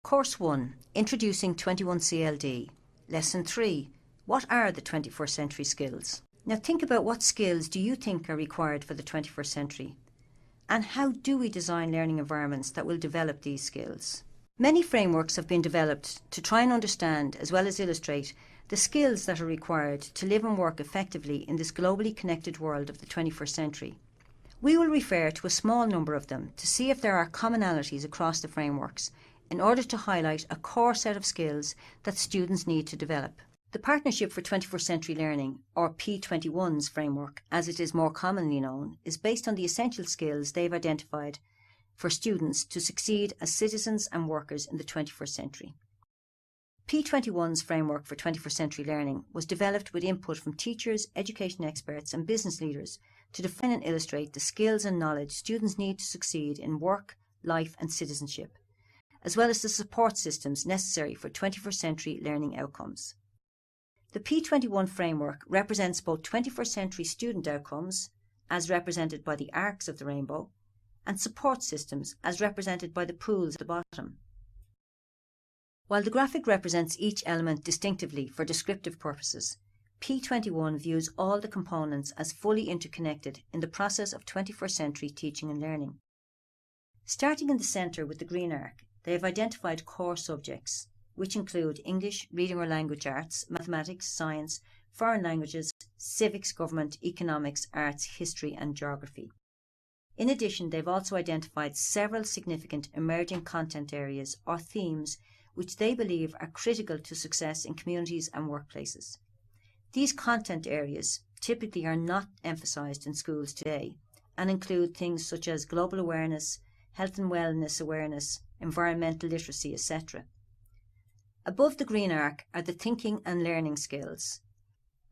Course 1, Introducing 21CLD. Lesson 3, What are the 21st century skills? Now think about what skills do you think are required for the 21st century? And how do we design learning environments that will develop these skills? Many frameworks have been developed to try and understand, as well as illustrate, the skills that are required to live and work effectively in this globally connected world of the 21st century. We will refer to a small number of them to see if there are commonalities across the frameworks in order to highlight a core set of skills that students need to develop. The Partnership for 21st Century Learning, or P21's framework, as it is more commonly known, is based on the essential skills they've identified for students to succeed as citizens and workers in the 21st century. P21's framework for 21st century learning was developed with input from teachers, education experts and business leaders to define and illustrate the skills and knowledge students need to succeed in work, life and citizenship, as well as the support systems necessary for 21st century learning outcomes. The P21 framework represents both 21st century student outcomes, as represented by the arcs of the rainbow, and support systems, as represented by the pools at the bottom. While the graphic represents each element distinctively for descriptive purposes, P21 views all the components as fully interconnected in the process of 21st century teaching and learning. Starting in the centre with the green arc, they have identified core subjects, which include English, reading or language arts, mathematics, science, foreign languages, civics, government, economics, arts, history and geography. In addition, they've also identified several significant emerging content areas or themes which they believe are critical to success in communities and workplaces. These content areas typically are not emphasised in schools today and include things such as global awareness, health and wellness awareness, environmental literacy, etc. Above the green arc are the thinking and learning skills.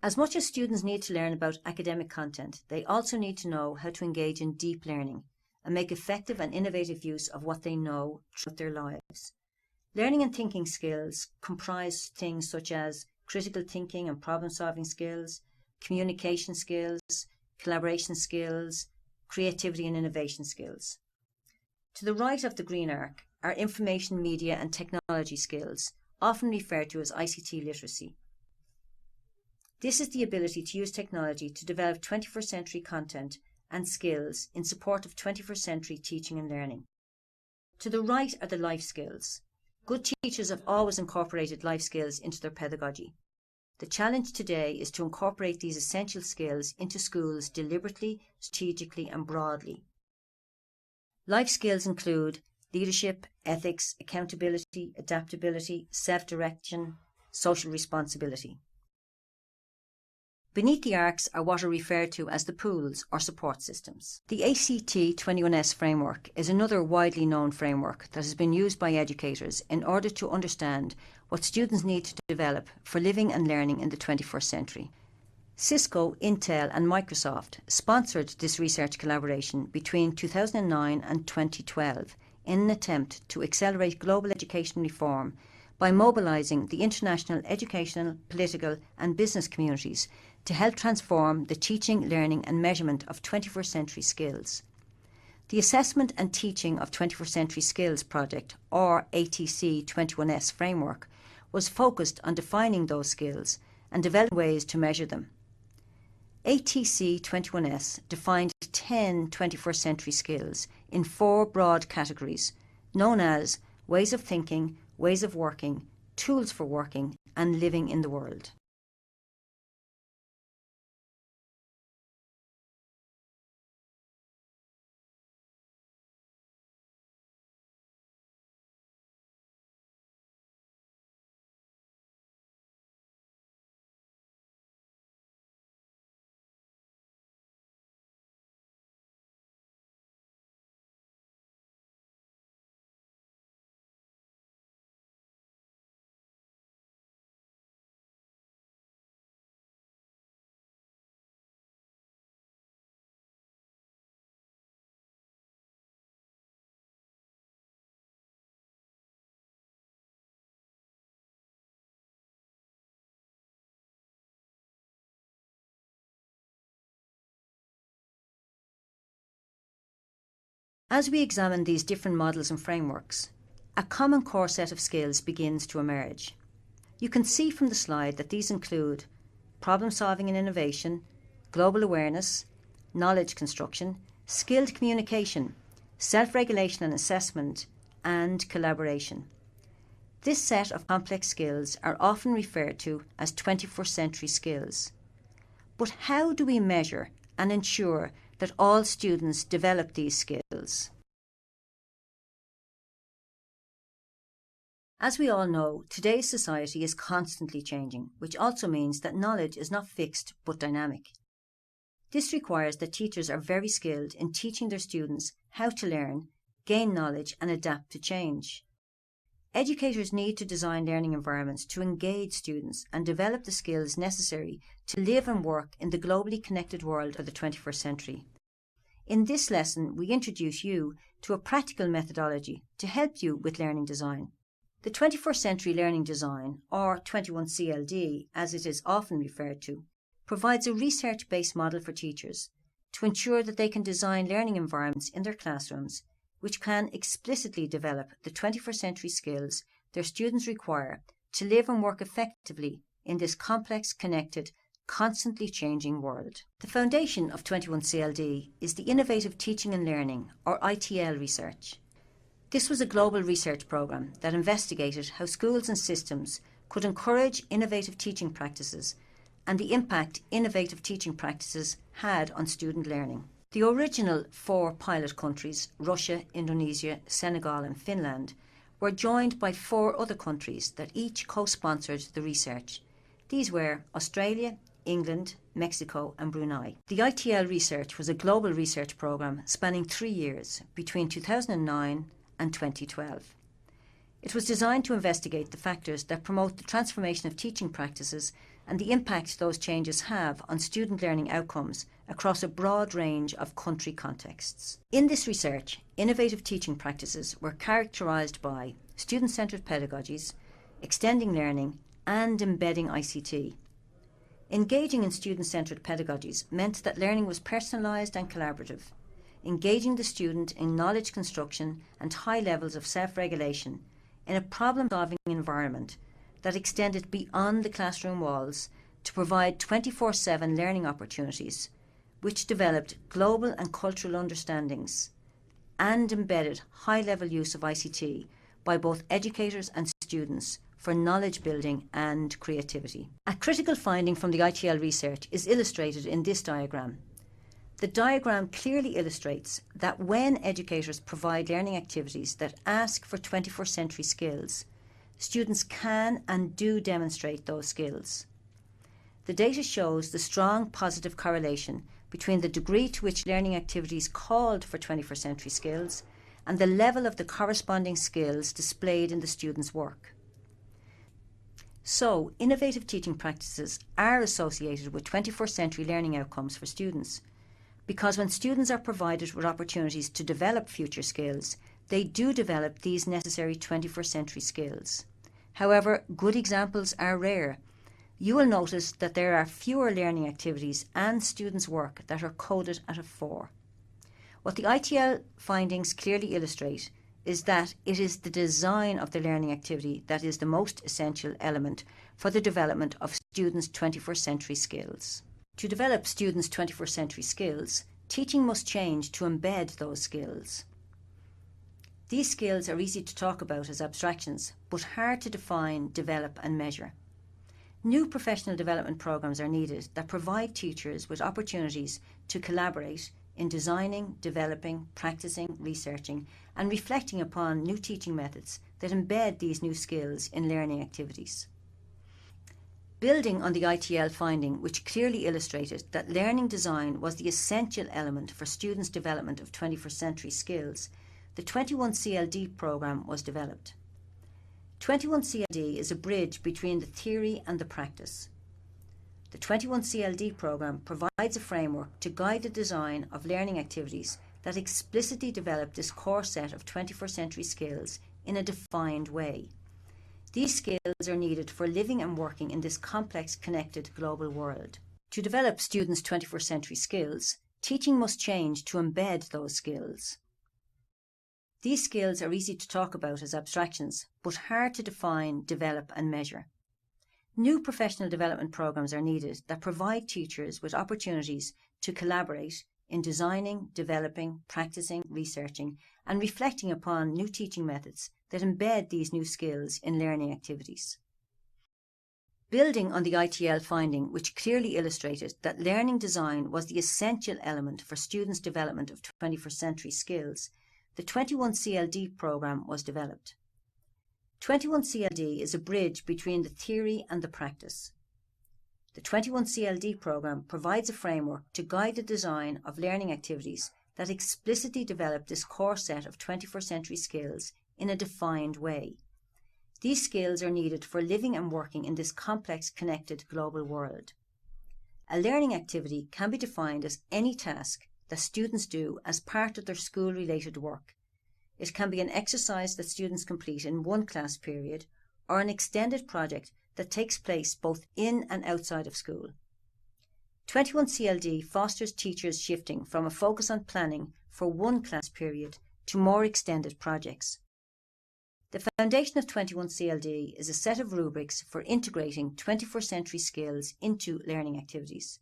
As much as students need to learn about academic content, they also need to know how to engage in deep learning and make effective and innovative use of what they know throughout their lives. Learning and thinking skills comprise things such as critical thinking and problem-solving skills, communication skills, collaboration skills, creativity and innovation skills. To the right of the green arc are information, media and technology skills, often referred to as ICT literacy. This is the ability to use technology to develop 21st century content and skills in support of 21st century teaching and learning. To the right are the life skills. Good teachers have always incorporated life skills into their pedagogy. The challenge today is to incorporate these essential skills into schools deliberately, strategically and broadly. Life skills include leadership, ethics, accountability, adaptability, self-direction, social responsibility. Beneath the arcs are what are referred to as the pools or support systems. The ACT 21S framework is another widely known framework that has been used by educators in order to understand what students need to develop for living and learning in the 21st century. Cisco, Intel and Microsoft sponsored this research collaboration between 2009 and 2012 in an attempt to accelerate global education reform by mobilising the international educational, political and business communities to help transform the teaching, learning and measurement of 21st century skills. The Assessment and Teaching of 21st Century Skills project, or ATC 21S framework, was focused on defining those skills and developing ways to measure them. ATC 21S defined 10 21st century skills in 4 broad categories, known as ways of thinking, ways of working, tools for working, and living in the world. As we examine these different models and frameworks, a common core set of skills begins to emerge. You can see from the slide that these include problem solving and innovation, global awareness, knowledge construction, skilled communication, self-regulation and assessment, and collaboration. This set of complex skills are often referred to as 21st century skills. But how do we measure and ensure that all students develop these skills? As we all know, today's society is constantly changing, which also means that knowledge is not fixed but dynamic. This requires that teachers are very skilled in teaching their students how to learn, gain knowledge, and adapt to change. Educators need to design learning environments to engage students and develop the skills necessary to live and work in the globally connected world of the 21st century. In this lesson, we introduce you to a practical methodology to help you with learning design. The 21st Century Learning Design, or 21CLD as it is often referred to, provides a research-based model for teachers to ensure that they can design learning environments in their classrooms which can explicitly develop the 21st century skills their students require to live and work effectively in this complex, connected, constantly changing world. The foundation of 21CLD is the Innovative Teaching and Learning, or ITL research. This was a global research programme that investigated how schools and systems could encourage innovative teaching practices and the impact innovative teaching practices had on student learning. The original 4 pilot countries, Russia, Indonesia, Senegal and Finland, were joined by 4 other countries that each co-sponsored the research. These were Australia, England, Mexico and Brunei. The ITL research was a global research programme spanning 3 years between 2009 and 2012. It was designed to investigate the factors that promote the transformation of teaching practices and the impact those changes have on student learning outcomes across a broad range of country contexts. In this research, innovative teaching practices were characterised by student-centred pedagogies, extending learning and embedding ICT. Engaging in student-centred pedagogies meant that learning was personalised and collaborative, engaging the student in knowledge construction and high levels of self-regulation in a problem-solving environment that extended beyond the classroom walls to provide 24/7 learning opportunities, which developed global and cultural understandings and embedded high-level use of ICT by both educators and students for knowledge building and creativity. A critical finding from the ITL research is illustrated in this diagram. The diagram clearly illustrates that when educators provide learning activities that ask for 21st century skills, students can and do demonstrate those skills. The data shows the strong positive correlation between the degree to which learning activities called for 21st century skills and the level of the corresponding skills displayed in the student's work. So, innovative teaching practices are associated with 21st century learning outcomes for students, because when students are provided with opportunities to develop future skills, they do develop these necessary 21st century skills. However, good examples are rare. You will notice that there are fewer learning activities and students' work that are coded at a 4. What the ITL findings clearly illustrate is that it is the design of the learning activity that is the most essential element for the development of students' 21st century skills. To develop students' 21st century skills, teaching must change to embed those skills. These skills are easy to talk about as abstractions, but hard to define, develop and measure. New professional development programs are needed that provide teachers with opportunities to collaborate in designing, developing, practicing, researching and reflecting upon new teaching methods that embed these new skills in learning activities. Building on the ITL finding, which clearly illustrated that learning design was the essential element for students' development of 21st century skills, the 21CLD programme was developed. 21CLD is a bridge between the theory and the practice. The 21CLD programme provides a framework to guide the design of learning activities that explicitly develop this core set of 21st century skills in a defined way. These skills are needed for living and working in this complex, connected global world. To develop students' 21st century skills, teaching must change to embed those skills. These skills are easy to talk about as abstractions, but hard to define, develop and measure. New professional development programs are needed that provide teachers with opportunities to collaborate in designing, developing, practicing, researching and reflecting upon new teaching methods that embed these new skills in learning activities. Building on the ITL finding, which clearly illustrated that learning design was the essential element for students' development of 21st century skills, the 21CLD programme was developed. 21CLD is a bridge between the theory and the practice. The 21CLD programme provides a framework to guide the design of learning activities that explicitly develop this core set of 21st century skills in a defined way. These skills are needed for living and working in this complex, connected global world. A learning activity can be defined as any task that students do as part of their school-related work. It can be an exercise that students complete in one class period or an extended project that takes place both in and outside of school. 21CLD fosters teachers shifting from a focus on planning for one class period to more extended projects. The foundation of 21CLD is a set of rubrics for integrating 21st century skills into learning activities.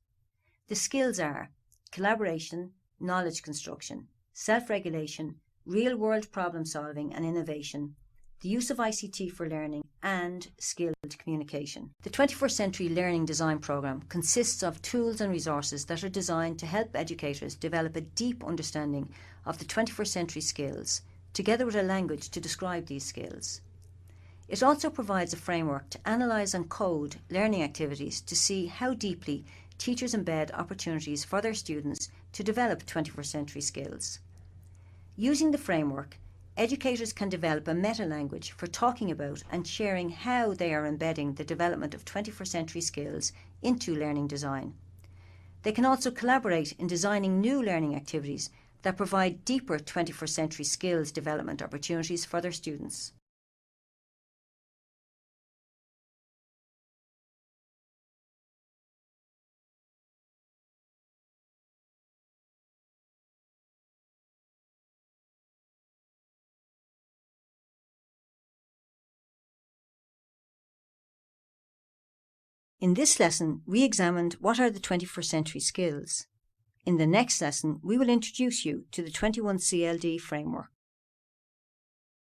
The skills are collaboration, knowledge construction, self-regulation, real-world problem-solving and innovation, the use of ICT for learning, and skilled communication. The 21st Century Learning Design Programme consists of tools and resources that are designed to help educators develop a deep understanding of the 21st century skills, together with a language to describe these skills. It also provides a framework to analyse and code learning activities to see how deeply teachers embed opportunities for their students to develop 21st century skills. Using the framework, educators can develop a meta-language for talking about and sharing how they are embedding the development of 21st century skills into learning design. They can also collaborate in designing new learning activities that provide deeper 21st century skills development opportunities for their students. In this lesson, we examined what are the 21st century skills. In the next lesson, we will introduce you to the 21CLD framework.